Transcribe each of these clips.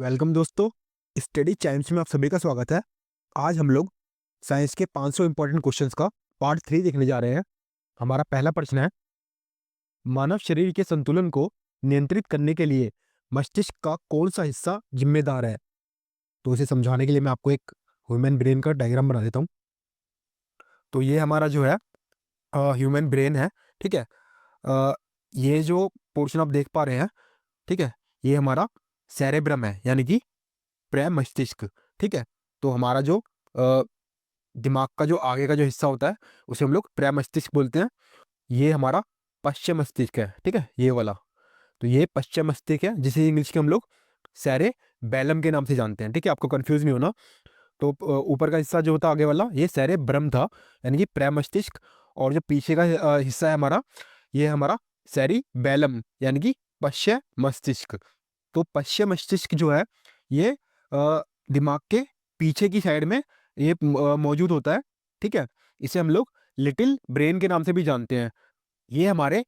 Welcome दोस्तों, study Chimes में आप सभी का स्वागत है। आज हम लोग साइंस के 500 इंपॉर्टेंट क्वेश्चंस का पार्ट 3 देखने जा रहे हैं। हमारा पहला प्रश्न है, मानव शरीर के संतुलन को नियंत्रित करने के लिए मस्तिष्क का कौन सा हिस्सा जिम्मेदार है? तो इसे समझाने के लिए मैं आपको एक ह्यूमन ब्रेन का डायग्राम बना देता हूँ। तो ये हमारा जो है ह्यूमन ब्रेन है, ठीक है। अ, ये जो पोर्शन आप देख पा रहे हैं, ठीक है, ये हमारा सेरेब्रम है, यानी कि प्रमस्तिष्क, ठीक है। तो हमारा जो अ, दिमाग का जो आगे का जो हिस्सा होता है उसे हम लोग प्रमस्तिष्क बोलते हैं। ये हमारा पश्चिम मस्तिष्क है, ठीक है, ये वाला। तो ये पश्चिम मस्तिष्क है, जिसे इंग्लिश के हम लोग सेरेबैलम के नाम से जानते हैं, ठीक है, आपको कंफ्यूज नहीं होना। तो ऊपर का हिस्सा जो होता है आगे वाला, ये सेरेब्रम था, यानी कि प्रमस्तिष्क। और जो पीछे का हिस्सा है हमारा, ये हमारा सेरिबैलम, यानी कि पश्चिम मस्तिष्क। तो पश्चिम मस्तिष्क जो है ये दिमाग के पीछे की साइड में ये मौजूद होता है, ठीक है। इसे हम लोग लिटिल ब्रेन के नाम से भी जानते हैं। ये हमारे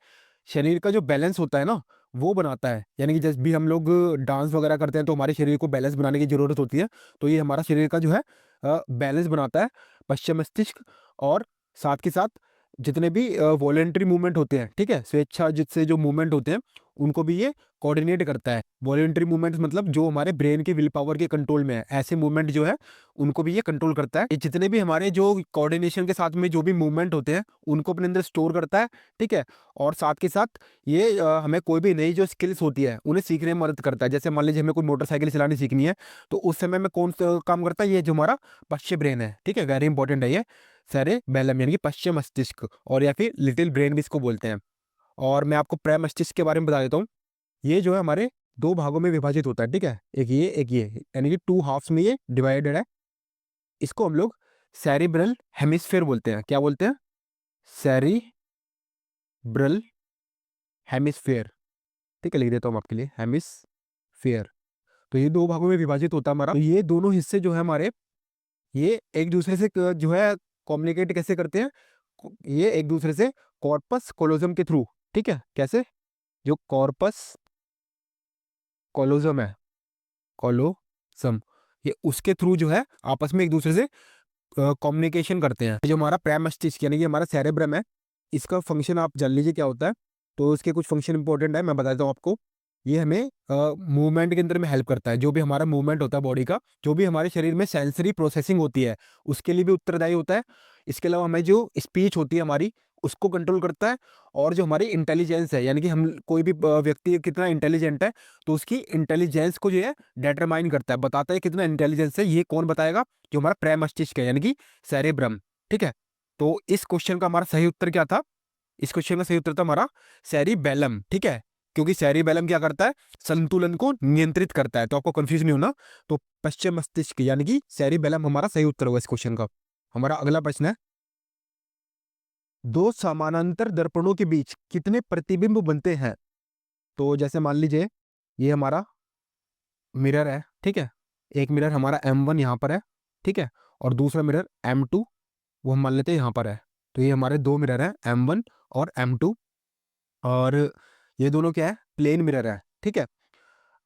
शरीर का जो बैलेंस होता है ना, वो बनाता है। यानी कि जब भी हम लोग डांस वगैरह करते हैं तो हमारे शरीर को बैलेंस बनाने की ज़रूरत होती है। तो ये हमारा शरीर का जो है बैलेंस बनाता है, पश्चिम मस्तिष्क। और साथ के साथ जितने भी वॉलेंटरी मूवमेंट होते हैं, ठीक है, स्वेच्छा जिससे जो मूवमेंट होते हैं, उनको भी ये कोऑर्डिनेट करता है। वॉलेंटरी मूवमेंट्स मतलब जो हमारे ब्रेन के विल पावर के कंट्रोल में है, ऐसे मूवमेंट जो है उनको भी ये कंट्रोल करता है। ये जितने भी हमारे जो कोऑर्डिनेशन के साथ में जो भी मूवमेंट होते हैं, उनको अपने अंदर स्टोर करता है, ठीक है। और साथ के साथ ये हमें कोई भी नई जो स्किल्स होती है उन्हें सीखने में मदद करता है। जैसे मान लीजिए हमें कोई मोटरसाइकिल चलानी सीखनी है, तो उस समय में कौन सा काम करता है? ये जो हमारा पश्चिम ब्रेन है, ठीक है, वेरी इंपॉर्टेंट है ये, सेरेबैलम यानी कि पश्चिम मस्तिष्क, और या फिर लिटिल ब्रेन भी इसको बोलते हैं। और मैं आपको प्रमस्तिष्क के बारे में बता देता हूँ। ये जो है हमारे दो भागों में विभाजित होता है, ठीक है, एक ये, यानी कि टू हाफ्स में ये डिवाइडेड है। इसको हम लोग सेरिब्रल हेमिस्फेयर बोलते हैं। क्या बोलते हैं? सेरिब्रल हेमिस्फेयर, ठीक है, लिख देता हूँ आपके लिए, हेमिस्फेयर। तो ये दो भागों में विभाजित होता है हमारा। तो ये दोनों हिस्से जो है हमारे, ये एक दूसरे से जो है कम्युनिकेट कैसे करते हैं? ये एक दूसरे से कॉर्पस कोलोजम के थ्रू, ठीक है। कैसे? जो कॉर्पस कोलोजम है, कोलोसम, ये उसके थ्रू जो है आपस में एक दूसरे से कम्युनिकेशन करते हैं। जो हमारा प्रमस्तिष्क यानी कि हमारा सेरेब्रम है, इसका फंक्शन आप जान लीजिए क्या होता है। तो इसके कुछ फंक्शन इंपॉर्टेंट है, मैं बता देता हूँ आपको। ये हमें मूवमेंट के अंदर में हेल्प करता है। जो भी हमारा मूवमेंट होता है बॉडी का, जो भी हमारे शरीर में सेंसरी प्रोसेसिंग होती है, उसके लिए भी उत्तरदायी होता है। इसके अलावा हमें जो स्पीच होती है हमारी, उसको कंट्रोल करता है। और जो हमारी इंटेलिजेंस है, यानी कि हम कोई भी व्यक्ति कितना इंटेलिजेंट है, तो उसकी इंटेलिजेंस को जो है डिटरमाइन करता है, बताता है कितना इंटेलिजेंस है। ये कौन बताएगा? जो हमारा प्रमस्तिष्क है, यानी कि सेरेब्रम, ठीक है। तो इस क्वेश्चन का हमारा सही उत्तर क्या था? इस क्वेश्चन का सही उत्तर था हमारा सेरिबैलम, ठीक है। क्योंकि सेरिबैलम क्या करता है? संतुलन को नियंत्रित करता है। तो आपको कंफ्यूज नहीं होना। तो पश्चिम मस्तिष्क यानी कि सेरिबैलम हमारा सही उत्तर होगा इस क्वेश्चन का। हमारा अगला प्रश्न है, दो समानांतर दर्पणों के बीच कितने प्रतिबिंब बनते हैं? तो जैसे मान लीजिए ये हमारा मिरर है, ठीक है। एक मिरर हमारा M1 यहाँ पर है, ठीक है, और दूसरा मिरर M2 वो हम मान लेते हैं यहाँ पर है। तो ये हमारे दो मिरर हैं, M1 और M2। और ये दोनों क्या है? प्लेन मिरर है, ठीक है।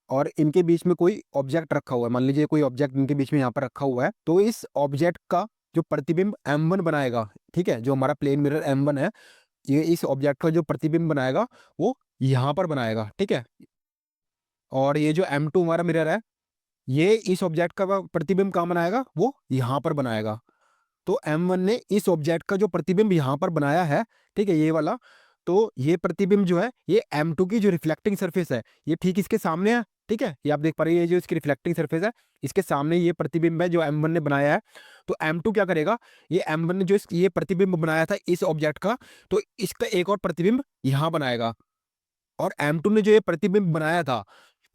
और इनके बीच में कोई ऑब्जेक्ट रखा हुआ है, मान लीजिए कोई ऑब्जेक्ट इनके बीच में यहाँ पर रखा हुआ है। तो इस ऑब्जेक्ट का जो प्रतिबिंब M1 बनाएगा, ठीक है, जो हमारा प्लेन मिरर M1 है, ये इस ऑब्जेक्ट का जो प्रतिबिंब बनाएगा वो यहाँ पर बनाएगा, ठीक है। और ये जो M2 हमारा मिरर है, ये इस ऑब्जेक्ट का प्रतिबिंब कहाँ बनाएगा? वो यहाँ पर बनाएगा। तो M1 ने इस ऑब्जेक्ट का जो प्रतिबिंब यहाँ पर बनाया है, ठीक है, ये वाला, तो ये प्रतिबिंब जो है, ये M2 की जो रिफ्लेक्टिंग सरफेस है, ये ठीक इसके सामने है, ठीक है। ये आप देख पा रहे हैं, ये जो इसकी रिफ्लेक्टिंग सरफेस है, इसके सामने ये प्रतिबिंब है जो M1 ने बनाया है। तो M2 क्या करेगा? ये M1 ने जो ये प्रतिबिंब बनाया था इस ऑब्जेक्ट का, तो इसका एक और प्रतिबिंब यहाँ बनाएगा। और M2 ने जो ये प्रतिबिंब बनाया था,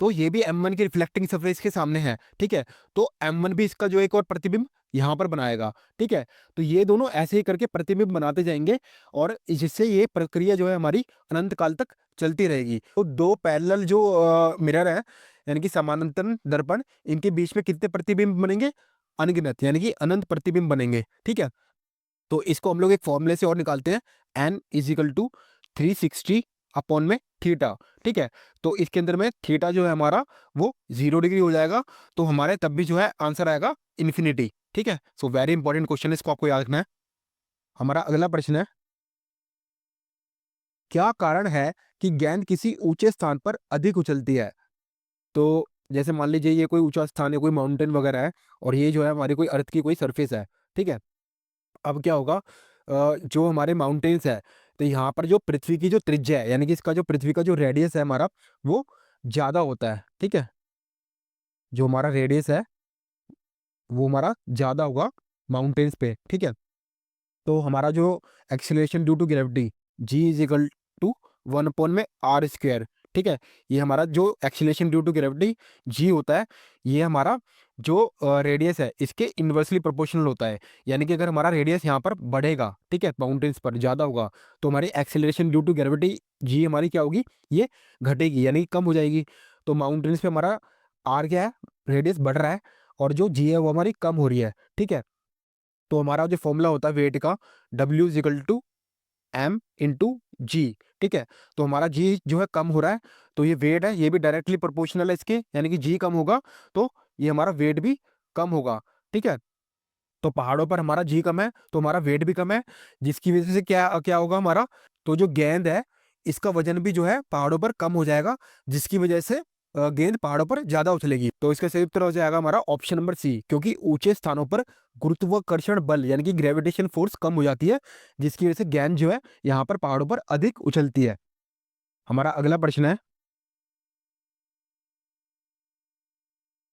तो ये भी M1 की रिफ्लेक्टिंग सरफेस के सामने है, ठीक है। तो M1 भी इसका जो एक और प्रतिबिंब यहाँ पर बनाएगा, ठीक है। तो ये दोनों ऐसे ही करके प्रतिबिंब बनाते जाएंगे, और जिससे ये प्रक्रिया जो है हमारी अनंत काल तक चलती रहेगी। तो दो पैरेलल जो मिरर है, यानी कि समानांतर दर्पण, इनके बीच में कितने प्रतिबिंब बनेंगे? अनगिनत, यानी कि अनंत प्रतिबिंब बनेंगे, ठीक है। तो इसको हम लोग एक फॉर्मूले से और निकालते हैं, n is equal to 360 upon में थीटा, ठीक है। तो इसके अंदर में थीटा जो है हमारा वो 0 डिग्री हो जाएगा, तो हमारे तब भी जो है आंसर आएगा इन्फिनिटी, ठीक है। सो वेरी इंपॉर्टेंट क्वेश्चन है, इसको आपको याद रखना है। हमारा अगला प्रश्न है, क्या कारण है कि गेंद किसी ऊंचे स्थान पर अधिक उछलती है? तो जैसे मान लीजिए ये कोई ऊंचा स्थान है, कोई माउंटेन वगैरह है, और ये जो है हमारी कोई अर्थ की कोई सरफेस है, ठीक है। अब क्या होगा, जो हमारे माउंटेन्स है, तो यहाँ पर जो पृथ्वी की जो त्रिज्या है, यानी कि इसका जो पृथ्वी का जो रेडियस है हमारा, वो ज़्यादा होता है, ठीक है। जो हमारा रेडियस है वो हमारा ज़्यादा होगा माउंटेन्स पे, ठीक है। तो हमारा जो acceleration due to gravity G is equal to 1 upon में आर स्क्वायर, ठीक है। ये हमारा जो acceleration due to gravity G होता है, ये हमारा जो रेडियस है इसके इन्वर्सली प्रोपोर्शनल होता है। यानी कि अगर हमारा रेडियस यहाँ पर बढ़ेगा, ठीक है, माउंटेन्स पर ज़्यादा होगा, तो हमारी एक्सीलरेशन ड्यू टू ग्रेविटी जी हमारी क्या होगी, ये घटेगी, यानी कि कम हो जाएगी। तो माउंटेन्स पे हमारा आर क्या है, रेडियस बढ़ रहा है, और जो जी है वो हमारी कम हो रही है, ठीक है। तो हमारा जो फॉर्मूला होता है वेट का, W is equal to m into g, ठीक है। तो हमारा जी जो है कम हो रहा है, तो ये वेट है, ये भी डायरेक्टली प्रोपोर्शनल है इसके, यानी कि जी कम होगा तो ये हमारा वेट भी कम होगा, ठीक है। तो पहाड़ों पर हमारा जी कम है तो हमारा वेट भी कम है, जिसकी वजह से क्या क्या होगा हमारा, तो जो गेंद है इसका वजन भी जो है पहाड़ों पर कम हो जाएगा, जिसकी वजह से गेंद पहाड़ों पर ज्यादा उछलेगी। तो इसका सही उत्तर हो जाएगा हमारा ऑप्शन नंबर सी, क्योंकि ऊंचे स्थानों पर गुरुत्वाकर्षण बल यानी कि ग्रेविटेशन फोर्स कम हो जाती है, जिसकी वजह से गेंद जो है यहाँ पर पहाड़ों पर अधिक उछलती है। हमारा अगला प्रश्न है,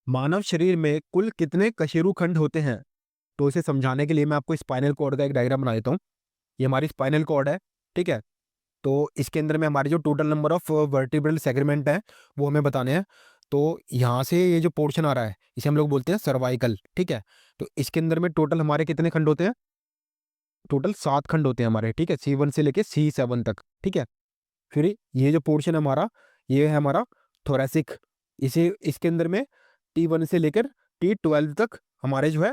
मानव शरीर में कुल कितने कशेरु खंड होते हैं? तो इसे समझाने के लिए मैं आपको स्पाइनल कॉर्ड का एक डायग्राम बना देता हूँ। ये हमारी स्पाइनल कॉर्ड है, ठीक है। तो इसके अंदर में हमारे जो total number of vertebral segment है वो हमें बताने हैं। तो यहाँ से ये जो पोर्शन आ रहा है इसे हम लोग बोलते हैं सर्वाइकल, ठीक है। तो इसके अंदर में टोटल हमारे कितने खंड होते हैं? टोटल 7 खंड होते हैं हमारे, ठीक है, C1 से लेके C7 तक, ठीक है। फिर ये जो पोर्शन है हमारा, ये है हमारा थोरेसिक, इसे इसके अंदर में T1 से लेकर T12 तक हमारे जो है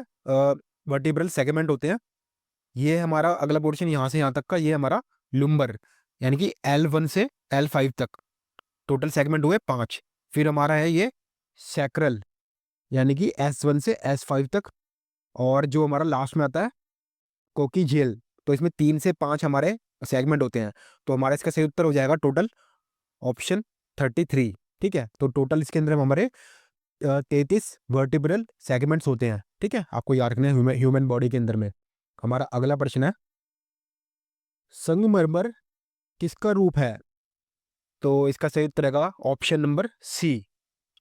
वर्टिब्रल सेगमेंट होते हैं। ये हमारा अगला पोर्शन यहाँ से यहाँ तक का, ये हमारा लुम्बर, यानी कि L1 से L5 तक टोटल सेगमेंट हुए 5। फिर हमारा है ये सैक्रल, यानी कि S1 से S5 तक, और जो हमारा लास्ट में आता है कोकीजेल, तो इसमें 3 से 5 हमारे सेगमेंट होते हैं। तो हमारा इसका सही उत्तर हो जाएगा टोटल ऑप्शन 33, ठीक है। तो टोटल इसके अंदर हमारे 33 वर्टिब्रल सेगमेंट्स होते हैं, ठीक है। आपको याद रखना है ह्यूमन बॉडी के अंदर में। हमारा अगला प्रश्न है, संगमरमर किसका रूप है? तो इसका सही उत्तर रहेगा ऑप्शन नंबर सी,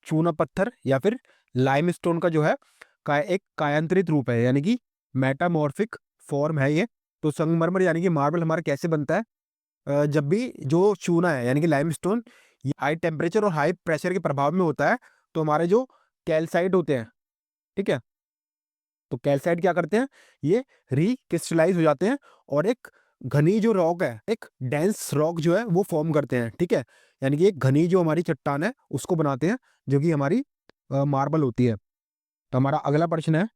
चूना पत्थर या फिर लाइमस्टोन का जो है एक कायांतरित रूप है, यानी कि मेटामॉर्फिक फॉर्म है ये। तो संगमरमर यानी कि मार्बल हमारा कैसे बनता है, जब भी जो चूना है यानी कि लाइमस्टोन ये हाई टेम्परेचर और हाई प्रेशर के प्रभाव में होता है, तो हमारे जो कैल्साइट होते हैं, ठीक है, तो कैल्साइट क्या करते हैं, ये रिक्रिस्टलाइज हो जाते हैं और एक घनी जो रॉक है, एक डेंस रॉक जो है वो फॉर्म करते हैं, ठीक है। यानी कि एक घनी जो हमारी चट्टान है उसको बनाते हैं, जो कि हमारी मार्बल होती है। तो हमारा अगला प्रश्न है,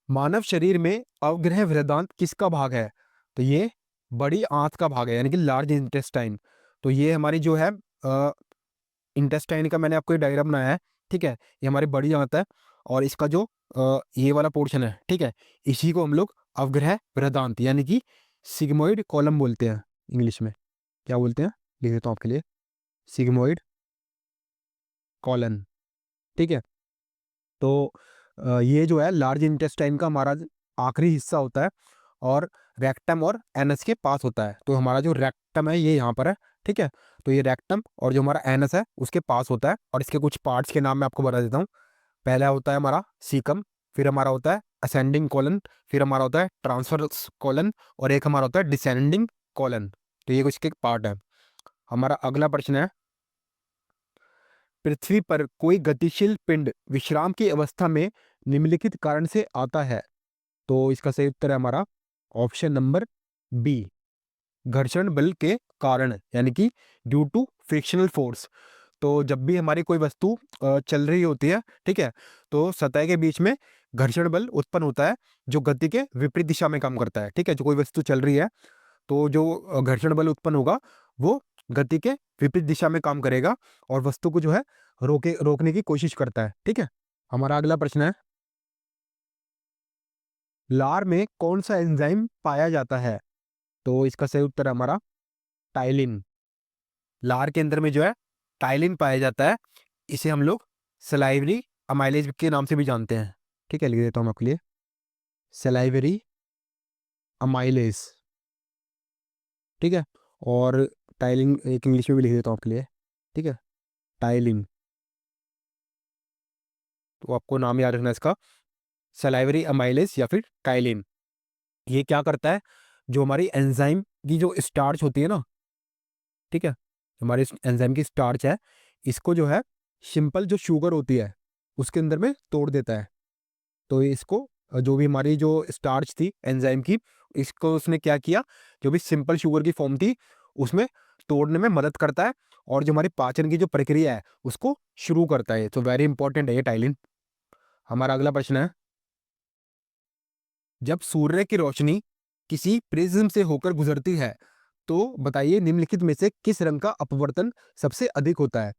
मानव शरीर में अवग्रह वृद्धांत किसका भाग है? तो ये बड़ी आंत का भाग है, यानी कि लार्ज इंटेस्टाइन। तो ये हमारी जो है इंटेस्टाइन का मैंने आपको ये डायग्राम बनाया है, ठीक है। ये हमारी बड़ी आंत है और इसका जो ये वाला पोर्शन है, ठीक है, इसी को हम लोग अवग्रह वृद्धांत यानी कि सिग्मोइड कॉलम बोलते हैं इंग्लिश में। क्या बोलते हैं, लिख देता हूँ आपके लिए, सिग्मोइड कॉलन, ठीक है। तो ये जो है लार्ज इंटेस्टाइन का हमारा आखिरी हिस्सा होता है और रेक्टम और एनस के पास होता है। तो हमारा जो रेक्टम है ये यहाँ पर है, ठीक है। तो ये रेक्टम और जो हमारा एनस है उसके पास होता है, और इसके कुछ पार्ट्स के नाम मैं आपको बता देता हूँ। पहला होता है हमारा सीकम, फिर हमारा होता है असेंडिंग कॉलन, फिर हमारा होता है ट्रांसवर्स कॉलन, और एक हमारा होता है डिसेंडिंग कॉलन। तो ये कुछ के पार्ट है। हमारा अगला प्रश्न है, पृथ्वी पर कोई गतिशील पिंड विश्राम की अवस्था में निम्नलिखित कारण से आता है? तो इसका सही उत्तर है हमारा ऑप्शन नंबर बी, घर्षण बल के कारण, यानी कि ड्यू टू फ्रिक्शनल फोर्स। तो जब भी हमारी कोई वस्तु चल रही होती है, ठीक है, तो सतह के बीच में घर्षण बल उत्पन्न होता है जो गति के विपरीत दिशा में काम करता है, ठीक है। जो कोई वस्तु चल रही है तो जो घर्षण बल उत्पन्न होगा वो गति के विपरीत दिशा में काम करेगा और वस्तु को जो है रोकने की कोशिश करता है। ठीक है, हमारा अगला प्रश्न है, लार में कौन सा एंजाइम पाया जाता है? तो इसका सही उत्तर है हमारा टाइलिन। लार के अंदर में जो है टाइलिन पाया जाता है। इसे हम लोग सलाइवरी अमाइलेज के नाम से भी जानते हैं। ठीक है, लिख देता हूँ मैं आपके लिए, सलाइवरी अमाइलेज। ठीक है, और टाइलिन एक इंग्लिश में भी लिख देता हूँ आपके लिए। ठीक है, टाइलिन, तो आपको नाम याद रखना है इसका, सलाइवरी अमाइलेज या फिर टाइलिन। ये क्या करता है, जो हमारी एंजाइम की जो स्टार्च होती है ना, ठीक है, हमारे एंजाइम की स्टार्च है, इसको जो है सिंपल जो शुगर होती है उसके अंदर में तोड़ देता है। तो इसको जो भी हमारी जो स्टार्च थी एंजाइम की, इसको उसने क्या किया, जो भी सिंपल शुगर की फॉर्म थी उसमें तोड़ने में मदद करता है और जो हमारी पाचन की जो प्रक्रिया है उसको शुरू करता है। तो वेरी इंपॉर्टेंट है ये टाइलिन। हमारा अगला प्रश्न है, जब सूर्य की रोशनी किसी प्रिज्म से होकर गुजरती है तो बताइए निम्नलिखित में से किस रंग का अपवर्तन सबसे अधिक होता है?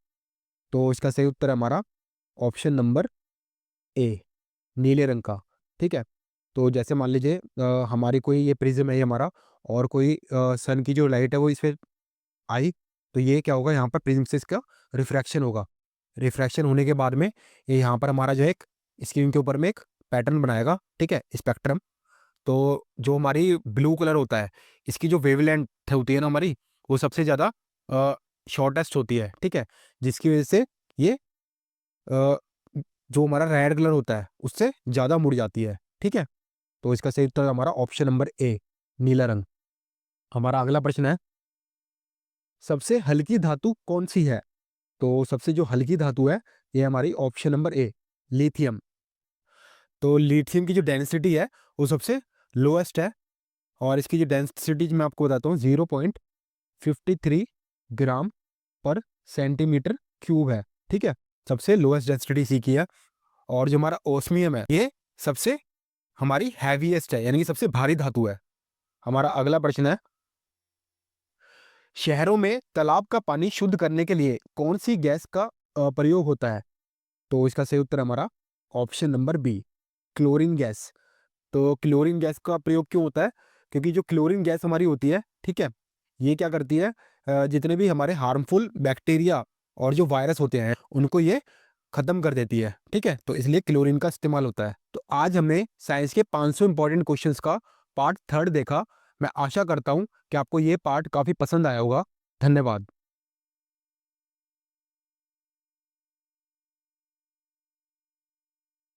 तो इसका सही उत्तर है हमारा ऑप्शन नंबर ए, नीले रंग का। ठीक है, तो जैसे मान लीजिए हमारी कोई ये प्रिज्म है ये हमारा, और कोई सन की जो लाइट है वो इसमें आई, तो ये क्या होगा, यहाँ पर प्रिज्म से इसका रिफ्रैक्शन होगा। रिफ्रैक्शन होने के बाद में ये यहाँ पर हमारा जो है एक स्क्रीन के ऊपर में एक पैटर्न बनाएगा। ठीक है, स्पेक्ट्रम। तो जो हमारी ब्लू कलर होता है, इसकी जो वेवलेंथ होती है ना हमारी, वो सबसे ज़्यादा शॉर्टेस्ट होती है। ठीक है, जिसकी वजह से ये अ, जो हमारा रेड कलर होता है उससे ज़्यादा मुड़ जाती है। ठीक है, तो इसका सही उत्तर हमारा ऑप्शन नंबर ए, नीला रंग। हमारा अगला प्रश्न है, सबसे हल्की धातु कौन सी है? तो सबसे जो हल्की धातु है ये हमारी ऑप्शन नंबर ए, लिथियम। तो लिथियम की जो डेंसिटी है वो सबसे लोएस्ट है और इसकी जो डेंसिटी मैं आपको बताता हूँ 0.53 ग्राम पर सेंटीमीटर क्यूब है। ठीक है, सबसे लोएस्ट डेंसिटी इसी की है। और जो हमारा ओस्मियम है ये सबसे हमारी हैवीएस्ट है, यानी कि सबसे भारी धातु है। हमारा अगला प्रश्न है, शहरों में तालाब का पानी शुद्ध करने के लिए कौन सी गैस का प्रयोग होता है? तो इसका सही उत्तर हमारा option number B, chlorine gas. तो क्लोरीन गैस का प्रयोग क्यों होता है? क्योंकि जो क्लोरीन गैस हमारी होती है, ठीक है, ये क्या करती है, जितने भी हमारे हार्मफुल बैक्टीरिया और जो वायरस होते हैं उनको ये खत्म कर देती है। ठीक है, तो इसलिए क्लोरीन का इस्तेमाल होता है। तो आज हमने साइंस के 500 इंपॉर्टेंट क्वेश्चंस का पार्ट 3 देखा। मैं आशा करता हूँ कि आपको ये पार्ट काफ़ी पसंद आया होगा। धन्यवाद।